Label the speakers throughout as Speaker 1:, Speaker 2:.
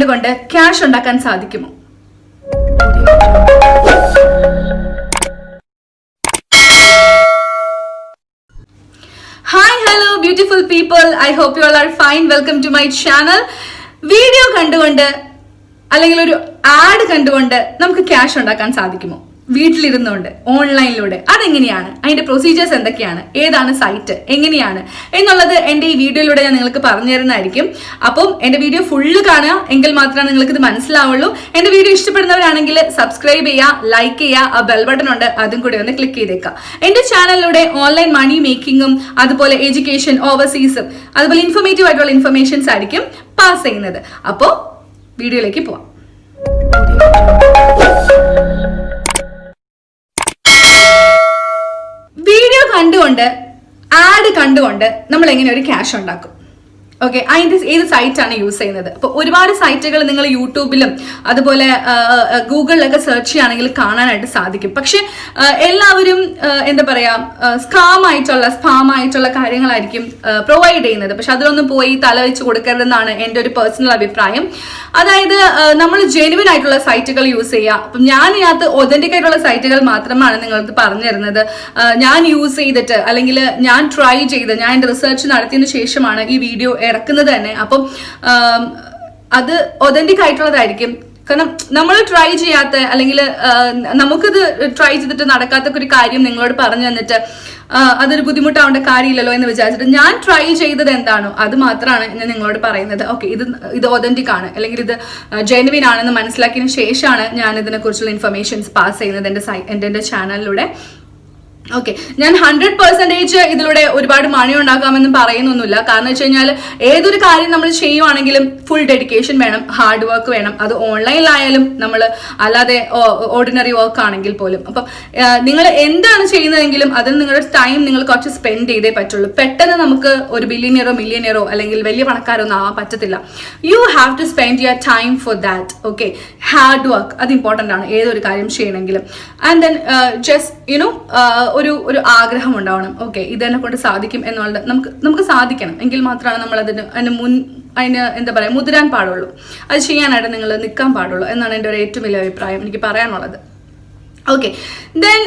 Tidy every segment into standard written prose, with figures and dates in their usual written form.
Speaker 1: കണ്ടുകൊണ്ട് ക്യാഷ് ഉണ്ടാക്കാൻ സാധിക്കുമോ? Hi hello beautiful people, I hope you all are fine. Welcome to my channel. Video കണ്ടുകൊണ്ട് അല്ലെങ്കിൽ ഒരു ആഡ് കണ്ടുകൊണ്ട് നമുക്ക് ക്യാഷ് ഉണ്ടാക്കാൻ സാധിക്കുമോ? വീട്ടിലിരുന്നുകൊണ്ട് ഓൺലൈനിലൂടെ അതെങ്ങനെയാണ്, അതിന്റെ പ്രൊസീജിയേഴ്സ് എന്തൊക്കെയാണ്, ഏതാണ് സൈറ്റ്, എങ്ങനെയാണ് എന്നുള്ളത് എൻ്റെ ഈ വീഡിയോയിലൂടെ ഞാൻ നിങ്ങൾക്ക് പറഞ്ഞു തരുന്നതായിരിക്കും. അപ്പം എൻ്റെ വീഡിയോ ഫുള്ള് കാണുക, എങ്കിൽ മാത്രമാണ് നിങ്ങൾക്ക് ഇത് മനസ്സിലാവുള്ളൂ. എൻ്റെ വീഡിയോ ഇഷ്ടപ്പെടുന്നവരാണെങ്കിൽ സബ്സ്ക്രൈബ് ചെയ്യുക, ലൈക്ക് ചെയ്യുക, ആ ബെൽ ബട്ടൺ ഉണ്ട് അതും കൂടി ഒന്ന് ക്ലിക്ക് ചെയ്തേക്കുക. എൻ്റെ ചാനലിലൂടെ ഓൺലൈൻ മണി മേക്കിങ്ങും അതുപോലെ എഡ്യൂക്കേഷൻ, ഓവർസീസും അതുപോലെ ഇൻഫോർമേറ്റീവ് ആയിട്ടുള്ള ഇൻഫർമേഷൻസ് ആയിരിക്കും പാസ് ചെയ്യുന്നത്. അപ്പോൾ വീഡിയോയിലേക്ക് പോവാം. വീഡിയോ കണ്ടുകൊണ്ട് ആഡ് കണ്ടുകൊണ്ട് നമ്മൾ എങ്ങനെ ഒരു ക്യാഷ് ഉണ്ടാക്കും? ഓക്കെ, അതിന്റെ ഏത് സൈറ്റാണ് യൂസ് ചെയ്യുന്നത്? അപ്പോൾ ഒരുപാട് സൈറ്റുകൾ നിങ്ങൾ യൂട്യൂബിലും അതുപോലെ ഗൂഗിളിലൊക്കെ സെർച്ച് ചെയ്യുകയാണെങ്കിൽ കാണാനായിട്ട് സാധിക്കും. പക്ഷെ എല്ലാവരും എന്താ പറയാ, സ്പാം ആയിട്ടുള്ള കാര്യങ്ങളായിരിക്കും പ്രൊവൈഡ് ചെയ്യുന്നത്. പക്ഷെ അതിലൊന്നും പോയി തല വെച്ച് കൊടുക്കരുതെന്നാണ് എൻ്റെ ഒരു പേഴ്സണൽ അഭിപ്രായം. അതായത് നമ്മൾ ജെനുവിൻ ആയിട്ടുള്ള സൈറ്റുകൾ യൂസ് ചെയ്യുക. അപ്പം ഞാൻ ഇതിനകത്ത് ഒതന്റിക് ആയിട്ടുള്ള സൈറ്റുകൾ മാത്രമാണ് നിങ്ങൾക്ക് പറഞ്ഞു തരുന്നത്. ഞാൻ യൂസ് ചെയ്തിട്ട് അല്ലെങ്കിൽ ഞാൻ ട്രൈ ചെയ്ത് ഞാൻ എൻ്റെ റിസർച്ച് നടത്തിയതിനു ശേഷമാണ് ഈ വീഡിയോ ഇറക്കുന്നത് തന്നെ. അപ്പം അത് ഒതന്റിക് ആയിട്ടുള്ളതായിരിക്കും. കാരണം നമ്മൾ ട്രൈ ചെയ്യാത്ത അല്ലെങ്കിൽ നമുക്കിത് ട്രൈ ചെയ്തിട്ട് നടക്കാത്ത ഒരു കാര്യം നിങ്ങളോട് പറഞ്ഞു തന്നിട്ട് അതൊരു ബുദ്ധിമുട്ടാവേണ്ട കാര്യമില്ലല്ലോ എന്ന് വിചാരിച്ചിട്ട് ഞാൻ ട്രൈ ചെയ്തത് എന്താണോ അത് മാത്രമാണ് ഞാൻ നിങ്ങളോട് പറയുന്നത്. ഓക്കെ, ഇത് ഒതന്റിക് ആണ് അല്ലെങ്കിൽ ഇത് ജെനുവിൻ ആണെന്ന് മനസ്സിലാക്കിയതിന് ശേഷമാണ് ഞാൻ ഇതിനെക്കുറിച്ചുള്ള ഇൻഫർമേഷൻസ് പാസ് ചെയ്യുന്നത് എൻ്റെ ചാനലിലൂടെ. ഓക്കെ, ഞാൻ 100% ഇതിലൂടെ ഒരുപാട് മണി ഉണ്ടാക്കാമെന്ന് പറയുന്നൊന്നുമില്ല. കാരണം വെച്ച് കഴിഞ്ഞാൽ ഏതൊരു കാര്യം നമ്മൾ ചെയ്യുവാണെങ്കിലും ഫുൾ ഡെഡിക്കേഷൻ വേണം, ഹാർഡ് വർക്ക് വേണം. അത് ഓൺലൈനിലായാലും നമ്മൾ അല്ലാതെ ഓർഡിനറി വർക്ക് ആണെങ്കിൽ പോലും. അപ്പം നിങ്ങൾ എന്താണ് ചെയ്യുന്നതെങ്കിലും അതിന് നിങ്ങളുടെ ടൈം നിങ്ങൾ കുറച്ച് സ്പെൻഡ് ചെയ്തേ പറ്റുള്ളൂ. പെട്ടെന്ന് നമുക്ക് ഒരു ബില്യണിയറോ മില്യണിയറോ അല്ലെങ്കിൽ വലിയ പണക്കാരോ ഒന്നും ആവാൻ പറ്റത്തില്ല. You have to spend your time for that. Okay, hard work അത് ഇമ്പോർട്ടൻ്റ് ആണ് ഏതൊരു കാര്യം ചെയ്യണമെങ്കിലും. ആൻഡ് ദെൻ ജസ്റ്റ് യുനോ ഒരു ആഗ്രഹം ഉണ്ടാവണം. ഓക്കെ, ഇതെന്നെ കൊണ്ട് സാധിക്കും എന്നുള്ളത് നമുക്ക് സാധിക്കണം. എങ്കിൽ മാത്രമാണ് നമ്മൾ അതിന് എന്താ പറയുക, മുതിരാൻ പാടുള്ളൂ. അത് ചെയ്യാനായിട്ട് നിങ്ങൾ നിൽക്കാൻ പാടുള്ളൂ എന്നാണ് എൻ്റെ ഒരു ഏറ്റവും വലിയ അഭിപ്രായം എനിക്ക് പറയാനുള്ളത്. ഓക്കെ, ദെൻ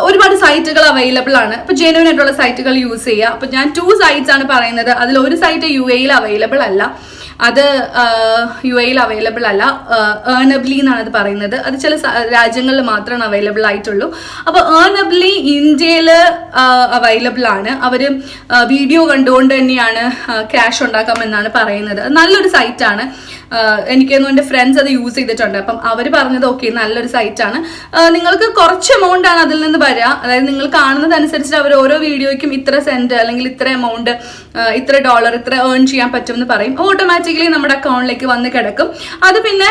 Speaker 1: ഒരുപാട് സൈറ്റുകൾ അവൈലബിൾ ആണ്. അപ്പോൾ ജെനുവിൻ ആയിട്ടുള്ള സൈറ്റുകൾ യൂസ് ചെയ്യുക. അപ്പോൾ ഞാൻ 2 സൈറ്റ്സ് ആണ് പറയുന്നത്. അതിൽ ഒരു സൈറ്റ് UAE അവൈലബിൾ അല്ല, അത് UAE അവൈലബിൾ അല്ല. ഏർണബ്ലി എന്നാണ് അത് പറയുന്നത്. അത് ചില രാജ്യങ്ങളിൽ മാത്രമാണ് അവൈലബിൾ ആയിട്ടുള്ളൂ. അപ്പോൾ ഏർണബ്ലി ഇന്ത്യയിൽ അവൈലബിൾ ആണ്. അവർ വീഡിയോ കണ്ടുകൊണ്ട് തന്നെയാണ് ക്യാഷ് ഉണ്ടാക്കാമെന്നാണ് പറയുന്നത്. നല്ലൊരു സൈറ്റാണ്. എനിക്കൊന്നും എൻ്റെ ഫ്രണ്ട്സ് അത് യൂസ് ചെയ്തിട്ടുണ്ട്. അപ്പം അവർ പറഞ്ഞത് ഓക്കെ, നല്ലൊരു സൈറ്റാണ്. നിങ്ങൾക്ക് കുറച്ച് എമൗണ്ട് ആണ് അതിൽ നിന്ന് വരിക. അതായത് നിങ്ങൾ കാണുന്നതനുസരിച്ച് അവർ ഓരോ വീഡിയോയ്ക്കും ഇത്ര സെന്റ് അല്ലെങ്കിൽ ഇത്ര എമൗണ്ട്, ഇത്ര ഡോളർ, ഇത്ര ഏൺ ചെയ്യാൻ പറ്റുമെന്ന് പറയും. ഓട്ടോമാറ്റിക്കലി നമ്മുടെ അക്കൗണ്ടിലേക്ക് വന്ന് കിടക്കും. അത് പിന്നെ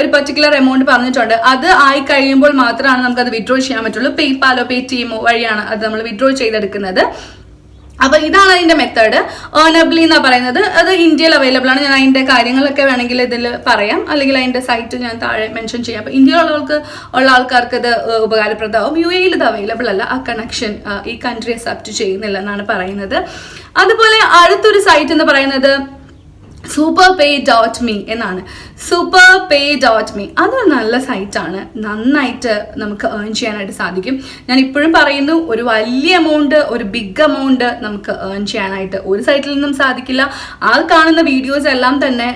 Speaker 1: ഒരു പെർട്ടിക്കുലർ എമൗണ്ട് പറഞ്ഞിട്ടുണ്ട്. അത് ആയി കഴിയുമ്പോൾ മാത്രമാണ് നമുക്കത് വിഡ്രോ ചെയ്യാൻ പറ്റുള്ളൂ. പേയ്പാലോ പേടിഎമ്മോ വഴിയാണ് അത് നമ്മൾ വിഡ്രോ ചെയ്തെടുക്കുന്നത്. അപ്പൊ ഇതാണ് അതിന്റെ മെത്തേഡ്. ഏർണബ്ലി എന്നാ പറയുന്നത്. അത് ഇന്ത്യയിൽ അവൈലബിൾ ആണ്. ഞാൻ അതിന്റെ കാര്യങ്ങളൊക്കെ വേണമെങ്കിൽ ഇതിൽ പറയാം, അല്ലെങ്കിൽ അതിന്റെ സൈറ്റ് ഞാൻ താഴെ മെൻഷൻ ചെയ്യാം. അപ്പൊ ഇന്ത്യയിലുള്ള ആൾക്കാർക്ക് ഇത് ഉപകാരപ്രദമാവും. UAE ഇത് അവൈലബിൾ അല്ല. ആ കണക്ഷൻ ഈ കൺട്രി അക്സെപ്റ്റ് ചെയ്യുന്നില്ല എന്നാണ് പറയുന്നത്. അതുപോലെ അടുത്തൊരു സൈറ്റ് എന്ന് പറയുന്നത് superpay.me എന്നാണ്. superpay.me അതൊരു നല്ല സൈറ്റാണ്. നന്നായിട്ട് നമുക്ക് ഏൺ ചെയ്യാനായിട്ട് സാധിക്കും. ഞാൻ ഇപ്പോഴും പറയുന്നു, ഒരു വലിയ എമൗണ്ട്, ഒരു ബിഗ് എമൗണ്ട് നമുക്ക് ഏൺ ചെയ്യാനായിട്ട് ഒരു സൈറ്റിൽ നിന്നും സാധിക്കില്ല. ആ കാണുന്ന വീഡിയോസ് എല്ലാം തന്നെ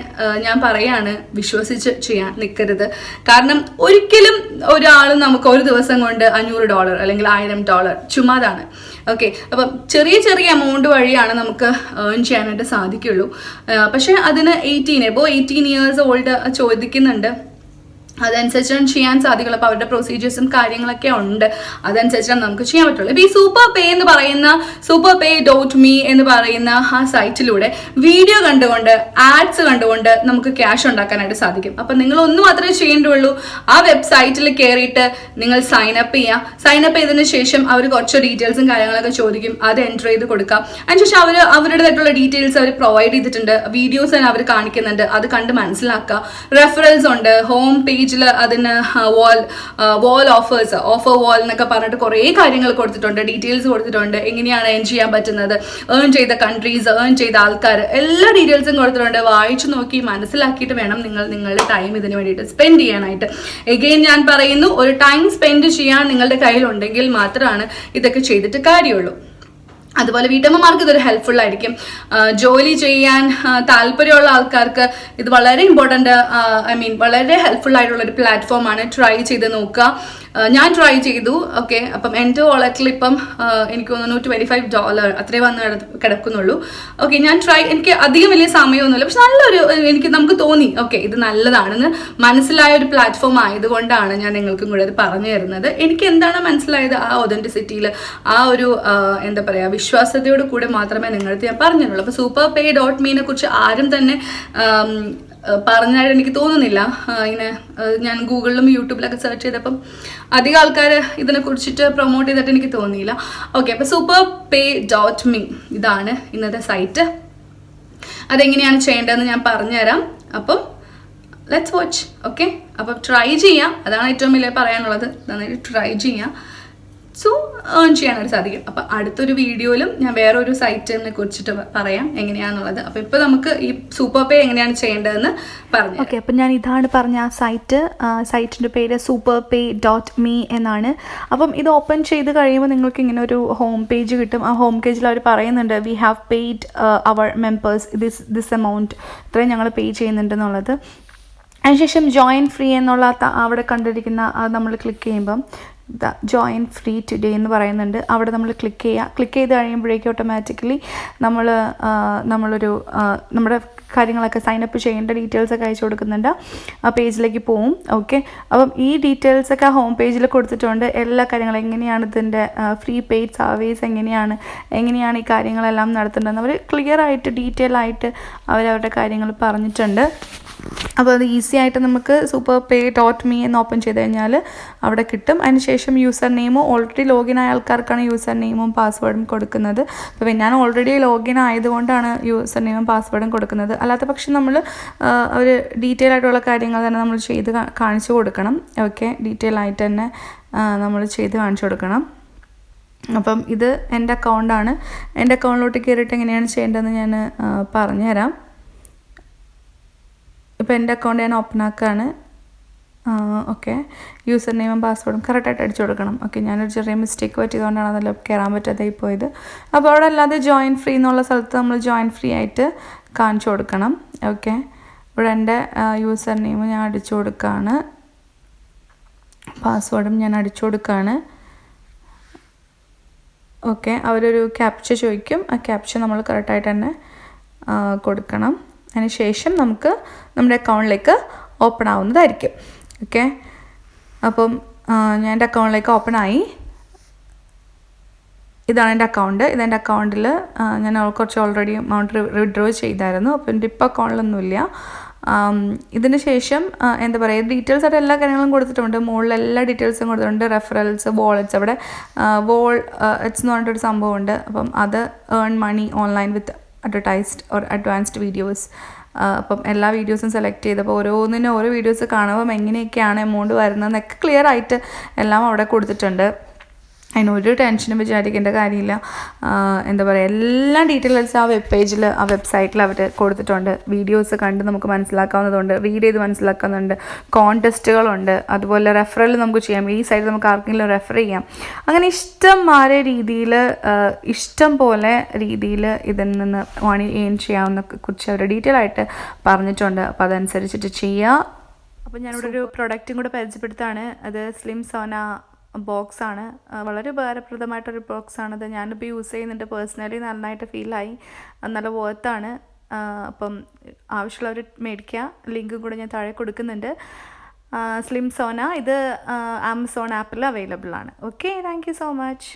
Speaker 1: ഞാൻ പറയാണ്, വിശ്വസിച്ച് ചെയ്യാൻ നിൽക്കരുത്. കാരണം ഒരിക്കലും ഒരാൾ നമുക്ക് ഒരു ദിവസം കൊണ്ട് $500 അല്ലെങ്കിൽ $1000 ചുമ്മാതാണ്. ഓക്കെ, അപ്പം ചെറിയ എമൗണ്ട് വഴിയാണ് നമുക്ക് ഏൺ ചെയ്യാനായിട്ട് സാധിക്കുള്ളൂ. പക്ഷെ അതിന് 18 ഇയേഴ്സ് ഓൾഡ് ചോദിക്കുന്നുണ്ട്. അതനുസരിച്ചാണ് ചെയ്യാൻ സാധിക്കുള്ളൂ. അപ്പോൾ അവരുടെ പ്രൊസീജിയേഴ്സും കാര്യങ്ങളൊക്കെ ഉണ്ട്. അതനുസരിച്ചാണ് നമുക്ക് ചെയ്യാൻ പറ്റുള്ളൂ. ഇപ്പോൾ ഈ superpay എന്ന് പറയുന്ന superpay.me എന്ന് പറയുന്ന ആ സൈറ്റിലൂടെ വീഡിയോ കണ്ടുകൊണ്ട്, ആഡ്സ് കണ്ടുകൊണ്ട് നമുക്ക് ക്യാഷ് ഉണ്ടാക്കാനായിട്ട് സാധിക്കും. അപ്പം നിങ്ങൾ ഒന്ന് മാത്രമേ ചെയ്യേണ്ടുള്ളൂ. ആ വെബ്സൈറ്റിൽ കയറിയിട്ട് നിങ്ങൾ സൈനപ്പ് ചെയ്യുക. സൈനപ്പ് ചെയ്തതിന് ശേഷം അവർ കുറച്ച് ഡീറ്റെയിൽസും കാര്യങ്ങളൊക്കെ ചോദിക്കും. അത് എൻ്റർ ചെയ്ത് കൊടുക്കാം. അതിനുശേഷം അവരുടേതായിട്ടുള്ള ഡീറ്റെയിൽസ് അവർ പ്രൊവൈഡ് ചെയ്തിട്ടുണ്ട്. വീഡിയോസ് തന്നെ അവർ കാണിക്കുന്നുണ്ട്. അത് കണ്ട് മനസ്സിലാക്കുക. റെഫറൽസ് ഉണ്ട്, ഹോം പേജ് പേജിൽ അതിന് വാൾ ഓഫർ വാൾ എന്നൊക്കെ പറഞ്ഞിട്ട് കുറേ കാര്യങ്ങൾ കൊടുത്തിട്ടുണ്ട്, ഡീറ്റെയിൽസ് കൊടുത്തിട്ടുണ്ട്, എങ്ങനെയാണ് ഏൺ ചെയ്യാൻ പറ്റുന്നത്, ഏൺ ചെയ്ത കൺട്രീസ്, ഏൺ ചെയ്ത ആൾക്കാർ, എല്ലാ ഡീറ്റെയിൽസും കൊടുത്തിട്ടുണ്ട്. വായിച്ചു നോക്കി മനസ്സിലാക്കിയിട്ട് വേണം നിങ്ങളുടെ ടൈം ഇതിന് വേണ്ടിയിട്ട് സ്പെൻഡ് ചെയ്യാനായിട്ട്. എഗെയിൻ ഞാൻ പറയുന്നു, ഒരു ടൈം സ്പെൻഡ് ചെയ്യാൻ നിങ്ങളുടെ കയ്യിലുണ്ടെങ്കിൽ മാത്രമാണ് ഇതൊക്കെ ചെയ്തിട്ട് കാര്യമുള്ളൂ. അതുപോലെ വീട്ടമ്മമാർക്ക് ഇതൊരു ഹെൽപ്ഫുൾ ആയിരിക്കും. ജോലി ചെയ്യാൻ താല്പര്യമുള്ള ആൾക്കാർക്ക് ഇത് വളരെ ഇമ്പോർട്ടൻ്റ്, വളരെ ഹെൽപ്ഫുൾ ആയിട്ടുള്ള ഒരു പ്ലാറ്റ്ഫോമാണ്. ട്രൈ ചെയ്ത് നോക്കുക. ഞാൻ ട്രൈ ചെയ്തു. ഓക്കെ, അപ്പം എൻ്റെ വാളറ്റിൽ ഇപ്പം എനിക്ക് തോന്നുന്നു $25 അത്രേ വന്ന് കിടക്കുന്നുള്ളൂ. ഓക്കെ, എനിക്ക് അധികം വലിയ സമയമൊന്നുമില്ല, പക്ഷെ നമുക്ക് തോന്നി ഓക്കെ ഇത് നല്ലതാണെന്ന് മനസ്സിലായ ഒരു പ്ലാറ്റ്ഫോം ആയതുകൊണ്ടാണ് ഞാൻ നിങ്ങൾക്കും കൂടെ അത് പറഞ്ഞു തരുന്നത്. എനിക്ക് എന്താണ് മനസ്സിലായത്, ആ ഒതന്റിസിറ്റിയിൽ, ആ ഒരു എന്താ പറയുക, വിശ്വാസതയോട് കൂടെ മാത്രമേ നിങ്ങളടുത്ത് ഞാൻ പറഞ്ഞുള്ളൂ. അപ്പോൾ superpay.me കുറിച്ച് ആരും തന്നെ പറഞ്ഞായിട്ട് എനിക്ക് തോന്നുന്നില്ല. ഇങ്ങനെ ഞാൻ ഗൂഗിളിലും യൂട്യൂബിലൊക്കെ സെർച്ച് ചെയ്തപ്പം അധികം ആൾക്കാർ ഇതിനെ കുറിച്ചിട്ട് പ്രൊമോട്ട് ചെയ്തിട്ട് എനിക്ക് തോന്നിയില്ല. ഓക്കെ, അപ്പോൾ superpay.me ഇതാണ് ഇന്നത്തെ സൈറ്റ്. അതെങ്ങനെയാണ് ചെയ്യേണ്ടതെന്ന് ഞാൻ പറഞ്ഞുതരാം. അപ്പം ലെറ്റ്സ് വാച്ച്. ഓക്കെ, അപ്പം ട്രൈ ചെയ്യാം, അതാണ് ഏറ്റവും വലിയ പറയാനുള്ളത്. നന്നായിട്ട് ട്രൈ ചെയ്യാം, സോ ഏൺ ചെയ്യാനായിട്ട് സാധിക്കും. അപ്പം അടുത്തൊരു വീഡിയോയിലും ഞാൻ വേറൊരു സൈറ്റിനെ കുറിച്ചിട്ട് പറയാം എങ്ങനെയാണെന്നുള്ളത്. അപ്പോൾ ഇപ്പോൾ നമുക്ക് ഈ superpay എങ്ങനെയാണ് ചെയ്യേണ്ടതെന്ന് പറഞ്ഞു.
Speaker 2: ഓക്കെ, അപ്പം ഞാൻ ഇതാണ് പറഞ്ഞ ആ സൈറ്റിൻ്റെ പേര് superpay.me എന്നാണ്. അപ്പം ഇത് ഓപ്പൺ ചെയ്ത് കഴിയുമ്പോൾ നിങ്ങൾക്ക് ഇങ്ങനെ ഒരു ഹോം പേജ് കിട്ടും. ആ ഹോം പേജിൽ അവർ പറയുന്നുണ്ട് we have paid our members this amount, ഇത്രയും ഞങ്ങൾ പേ ചെയ്യുന്നുണ്ടെന്നുള്ളത്. അതിനുശേഷം ജോയിൻ ഫ്രീ എന്നുള്ള അവിടെ കണ്ടിരിക്കുന്ന നമ്മൾ ക്ലിക്ക് ചെയ്യുമ്പം ജോയിൻ ഫ്രീ ടുഡേ എന്ന് പറയുന്നുണ്ട്. അവിടെ നമ്മൾ ക്ലിക്ക് ചെയ്ത് കഴിയുമ്പോഴേക്കും ഓട്ടോമാറ്റിക്കലി നമ്മളൊരു നമ്മുടെ കാര്യങ്ങളൊക്കെ സൈനപ്പ് ചെയ്യേണ്ട ഡീറ്റെയിൽസൊക്കെ അയച്ചു കൊടുക്കുന്നുണ്ട്. ആ പേജിലേക്ക് പോവും. ഓക്കെ, അപ്പം ഈ ഡീറ്റെയിൽസൊക്കെ ആ ഹോം പേജിൽ കൊടുത്തിട്ടുണ്ട്. എല്ലാ കാര്യങ്ങളും എങ്ങനെയാണ് ഇതിൻ്റെ ഫ്രീ പെയ്ഡ് സർവീസ് എങ്ങനെയാണ് ഈ കാര്യങ്ങളെല്ലാം നടത്തേണ്ടതെന്ന് അവർ ക്ലിയർ ആയിട്ട് ഡീറ്റെയിൽ ആയിട്ട് അവരവരുടെ കാര്യങ്ങൾ പറഞ്ഞിട്ടുണ്ട്. അപ്പോൾ അത് ഈസി ആയിട്ട് നമുക്ക് superpay.me എന്ന് ഓപ്പൺ ചെയ്ത് കഴിഞ്ഞാൽ അവിടെ കിട്ടും. അതിനുശേഷം യൂസർ നെയിമും ഓൾറെഡി ലോഗിൻ ആയ ആൾക്കാർക്കാണ് യൂസർ നെയിമും പാസ്വേഡും കൊടുക്കുന്നത്. അപ്പോൾ ഞാൻ ഓൾറെഡി ലോഗിൻ ആയതുകൊണ്ടാണ് യൂസർ നെയിമും പാസ്വേഡും കൊടുക്കുന്നത്. അല്ലാത്ത പക്ഷം നമ്മൾ അവർ ഡീറ്റെയിൽ ആയിട്ടുള്ള കാര്യങ്ങൾ തന്നെ നമ്മൾ ചെയ്ത് കാണിച്ചു കൊടുക്കണം. ഓക്കെ, ഡീറ്റെയിൽ ആയിട്ട് തന്നെ നമ്മൾ ചെയ്ത് കാണിച്ചു കൊടുക്കണം. അപ്പം ഇത് എൻ്റെ അക്കൗണ്ടാണ്. എൻ്റെ അക്കൗണ്ടിലോട്ട് കയറിയിട്ട് എങ്ങനെയാണ് ചെയ്യേണ്ടതെന്ന് ഞാൻ പറഞ്ഞുതരാം. ഇപ്പോൾ എൻ്റെ അക്കൗണ്ട് ഞാൻ ഓപ്പൺ ആക്കുകയാണ്. ഓക്കെ, യൂസർ നെയിമും പാസ്വേഡും കറക്റ്റായിട്ട് അടിച്ചു കൊടുക്കണം. ഓക്കെ, ഞാനൊരു ചെറിയ മിസ്റ്റേക്ക് പറ്റിയതുകൊണ്ടാണ് അതിൽ കയറാൻ പറ്റാതായി പോയത്. അപ്പോൾ അവിടെ അല്ലാതെ ജോയിൻ ഫ്രീ എന്നുള്ള സ്ഥലത്ത് നമ്മൾ ജോയിൻ ഫ്രീ ആയിട്ട് കാണിച്ചു കൊടുക്കണം. ഓക്കെ, ഇവിടെ എൻ്റെ യൂസർ നെയിം ഞാൻ അടിച്ചു കൊടുക്കുകയാണ്, പാസ്വേഡും ഞാൻ അടിച്ചു കൊടുക്കുകയാണ്. ഓക്കെ, അവരൊരു ക്യാപ്ച ചോദിക്കും. ആ ക്യാപ്ച നമ്മൾ കറക്റ്റായിട്ട് തന്നെ കൊടുക്കണം. അതിന് ശേഷം നമുക്ക് നമ്മുടെ അക്കൗണ്ടിലേക്ക് ഓപ്പൺ ആവുന്നതായിരിക്കും. ഓക്കെ, അപ്പം ഞാൻ എൻ്റെ അക്കൗണ്ടിലേക്ക് ഓപ്പൺ ആയി. ഇതാണ് എൻ്റെ അക്കൗണ്ട്. ഇതെൻ്റെ അക്കൗണ്ടിൽ ഞാൻ കുറച്ച് ഓൾറെഡി എമൗണ്ട് വിഡ്രോ ചെയ്തായിരുന്നു. അപ്പോൾ എൻ്റെ ഇപ്പോൾ അക്കൗണ്ടിലൊന്നുമില്ല. ഇതിന് ശേഷം എന്താ പറയുക, ഡീറ്റെയിൽസ് ആയിട്ട് എല്ലാ കാര്യങ്ങളും കൊടുത്തിട്ടുണ്ട്. മുകളിൽ എല്ലാ ഡീറ്റെയിൽസും കൊടുത്തിട്ടുണ്ട്. റെഫറൽസ്, വാളറ്റ്സ്, അവിടെ വാളറ്റ്സ് എന്ന് പറഞ്ഞിട്ടൊരു സംഭവമുണ്ട്. അപ്പം അത് ഏൺ മണി ഓൺലൈൻ വിത്ത് അഡ്വാൻസ്ഡ് വീഡിയോസ്. അപ്പം എല്ലാ വീഡിയോസും സെലക്ട് ചെയ്തപ്പോൾ ഓരോന്നിനും ഓരോ വീഡിയോസ് കാണുമ്പം എങ്ങനെയൊക്കെയാണ് എമൗണ്ട് വരുന്നതെന്നൊക്കെ ക്ലിയർ ആയിട്ട് എല്ലാം അവിടെ കൊടുത്തിട്ടുണ്ട്. അതിനൊരു ടെൻഷനും വിചാരിക്കേണ്ട കാര്യമില്ല. എന്താ പറയുക, എല്ലാ ഡീറ്റെയിൽസ് ആ വെബ്സൈറ്റിൽ അവർ കൊടുത്തിട്ടുണ്ട്. വീഡിയോസ് കണ്ട് നമുക്ക് മനസ്സിലാക്കാവുന്നതുണ്ട്, റീഡ് ചെയ്ത് മനസ്സിലാക്കുന്നുണ്ട്, കോൺടെസ്റ്റുകളുണ്ട്, അതുപോലെ റെഫറൽ നമുക്ക് ചെയ്യാം. ഈ സൈഡിൽ നമുക്ക് ആർക്കെങ്കിലും റെഫർ ചെയ്യാം. അങ്ങനെ ഇഷ്ടം പോലെ രീതിയിൽ ഇതിൽ നിന്ന് മണി ഏൺ ചെയ്യാവുന്ന കുറിച്ച് അവർ ഡീറ്റെയിൽ ആയിട്ട് പറഞ്ഞിട്ടുണ്ട്. അപ്പോൾ അതനുസരിച്ചിട്ട് ചെയ്യുക. അപ്പോൾ ഞാനിവിടെ ഒരു പ്രൊഡക്റ്റും കൂടെ പരിചയപ്പെടുത്താണ്. അത് സ്ലിം സോന ബോക്സാണ്. വളരെ ഉപകാരപ്രദമായിട്ടൊരു ബോക്സാണത്. ഞാനിപ്പോൾ യൂസ് ചെയ്യുന്നുണ്ട്. പേഴ്സണലി നന്നായിട്ട് ഫീലായി, നല്ല വർത്താണ്. അപ്പം ആവശ്യമുള്ളവർ മേടിക്കുക. ലിങ്കും കൂടെ ഞാൻ താഴെ കൊടുക്കുന്നുണ്ട്. സ്ലിം സോന, ഇത് ആമസോൺ ആപ്പിൽ അവൈലബിൾ ആണ്. Okay, thank you so much.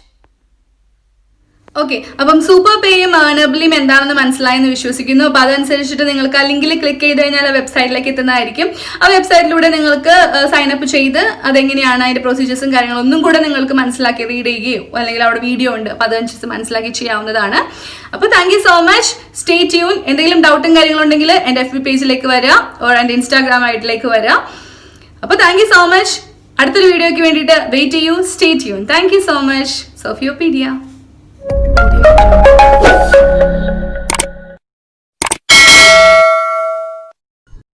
Speaker 1: Okay, അപ്പം superpayയും ഏർണബിളിയും എന്താണെന്ന് മനസ്സിലായെന്ന് വിശ്വസിക്കുന്നു. അപ്പോൾ അതനുസരിച്ചിട്ട് നിങ്ങൾക്ക് ആ ലിങ്കിൽ ക്ലിക്ക് ചെയ്ത് കഴിഞ്ഞാൽ ആ വെബ്സൈറ്റിലേക്ക് എത്തുന്നതായിരിക്കും. ആ വെബ്സൈറ്റിലൂടെ നിങ്ങൾക്ക് സൈനപ്പ് ചെയ്ത് അതെങ്ങനെയാണ് അതിൻ്റെ പ്രൊസീജിയേഴ്സും കാര്യങ്ങളൊന്നും കൂടെ നിങ്ങൾക്ക് മനസ്സിലാക്കി റീഡ് ചെയ്യുകയോ അല്ലെങ്കിൽ അവിടെ വീഡിയോ ഉണ്ട്, അപ്പോൾ അതനുസരിച്ച് മനസ്സിലാക്കി ചെയ്യാവുന്നതാണ്. അപ്പോൾ thank you so much. Stay tune. എന്തെങ്കിലും ഡൗട്ടും കാര്യങ്ങളുണ്ടെങ്കിൽ എൻ്റെ FB പേജിലേക്ക് വരിക, ഓർ എൻ്റെ ഇൻസ്റ്റാഗ്രാം ഐഡിയിലേക്ക് വരിക. അപ്പൊ താങ്ക് യു സോ മച്ച്. അടുത്തൊരു വീഡിയോയ്ക്ക് വേണ്ടിയിട്ട് വെയിറ്റ് ചെയ്യൂ. Stay tune. Thank you so much. സോഫിയോപീഡിയ.